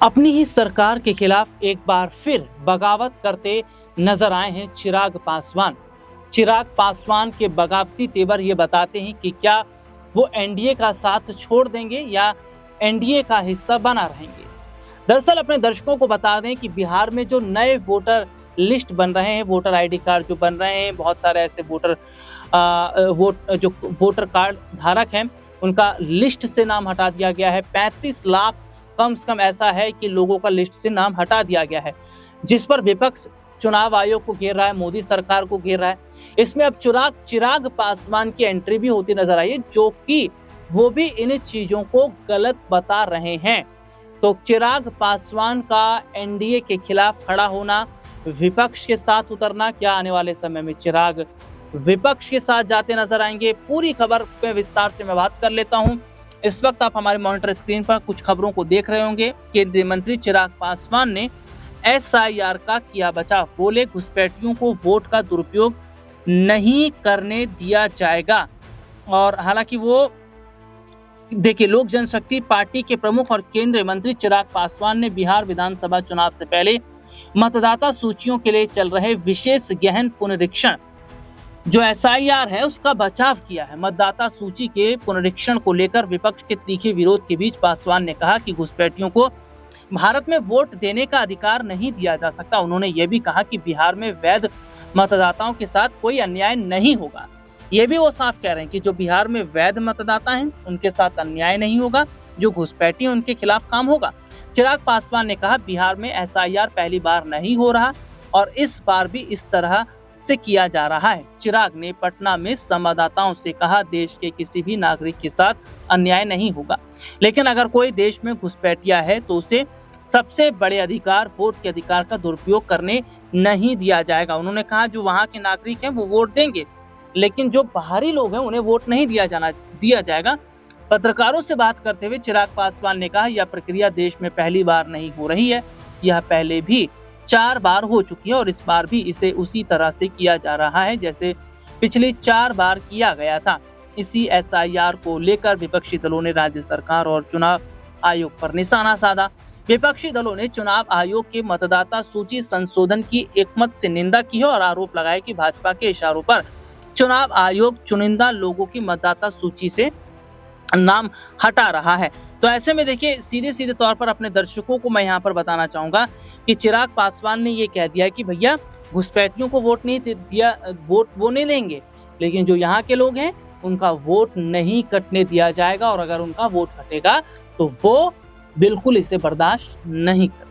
अपनी ही सरकार के खिलाफ एक बार फिर बगावत करते नजर आए हैं चिराग पासवान। चिराग पासवान के बगावती तेवर ये बताते हैं कि क्या वो एनडीए का साथ छोड़ देंगे या एनडीए का हिस्सा बना रहेंगे। दरअसल अपने दर्शकों को बता दें कि बिहार में जो नए वोटर लिस्ट बन रहे हैं, वोटर आईडी कार्ड जो बन रहे हैं, बहुत सारे ऐसे जो वोटर कार्ड धारक हैं उनका लिस्ट से नाम हटा दिया गया है। 35 लाख कम से कम ऐसा है कि लोगों का लिस्ट से नाम हटा दिया गया है, जिस पर विपक्ष चुनाव आयोग को घेर रहा है, मोदी सरकार को घेर रहा है। इसमें अब चिराग पासवान की एंट्री भी होती नजर आई है, जो कि वो भी इन चीजों को गलत बता रहे हैं। तो चिराग पासवान का एनडीए के खिलाफ खड़ा होना, विपक्ष के साथ उतरना, क्या आने वाले समय में चिराग विपक्ष के साथ जाते नजर आएंगे? पूरी खबर पे विस्तार से मैं बात कर लेता हूं। इस वक्त आप हमारे मॉनिटर स्क्रीन पर कुछ खबरों को देख रहे होंगे। केंद्रीय मंत्री चिराग पासवान ने एसआईआर का किया बचाव, बोले घुसपैठियों को वोट का दुरुपयोग नहीं करने दिया जाएगा। और हालांकि वो देखिए, लोक जनशक्ति पार्टी के प्रमुख और केंद्रीय मंत्री चिराग पासवान ने बिहार विधानसभा चुनाव से पहले मतदाता सूचियों के लिए चल रहे विशेष गहन पुनरीक्षण जो एसआईआर है उसका बचाव किया है। मतदाता सूची के पुनरीक्षण को लेकर विपक्ष के तीखे विरोध के बीच पासवान ने कहा कि घुसपैठियों को भारत में वोट देने का अधिकार नहीं दिया जा सकता। उन्होंने ये भी कहा कि बिहार में वैध मतदाताओं के साथ कोई अन्याय नहीं होगा। ये भी वो साफ कह रहे हैं कि जो बिहार में वैध मतदाता हैं उनके साथ अन्याय नहीं होगा, जो घुसपैठी हैं उनके खिलाफ काम होगा। चिराग पासवान ने कहा बिहार में एसआईआर पहली बार नहीं हो रहा और इस बार भी इस तरह से किया जा रहा है। चिराग ने पटना में संवाददाताओं से कहा देश के किसी भी नागरिक के साथ अन्याय नहीं होगा, लेकिन अगर कोई देश में घुसपैठिया है तो उसे सबसे बड़े अधिकार वोट के अधिकार का दुरुपयोग करने नहीं दिया जाएगा। उन्होंने कहा जो वहां के नागरिक हैं वो वोट देंगे, लेकिन जो बाहरी लोग हैं उन्हें वोट नहीं दिया जाएगा। पत्रकारों से बात करते हुए चिराग पासवान ने कहा यह प्रक्रिया देश में पहली बार नहीं हो रही है, यह पहले भी 4 बार हो चुकी है और इस बार भी इसे उसी तरह से किया जा रहा है जैसे पिछली 4 बार किया गया था। इसी एसआईआर को लेकर विपक्षी दलों ने राज्य सरकार और चुनाव आयोग पर निशाना साधा। विपक्षी दलों ने चुनाव आयोग के मतदाता सूची संशोधन की एकमत से निंदा की है और आरोप लगाया कि भाजपा के इशारों पर चुनाव आयोग चुनिंदा लोगों की मतदाता सूची से नाम हटा रहा है। तो ऐसे में देखिए, सीधे तौर पर अपने दर्शकों को मैं यहाँ पर बताना चाहूंगा कि चिराग पासवान ने ये कह दिया कि भैया घुसपैठियों को वोट नहीं दिया, वोट वो नहीं देंगे, लेकिन जो यहाँ के लोग हैं उनका वोट नहीं कटने दिया जाएगा और अगर उनका वोट कटेगा तो वो बिल्कुल इसे बर्दाश्त नहीं करेंगे।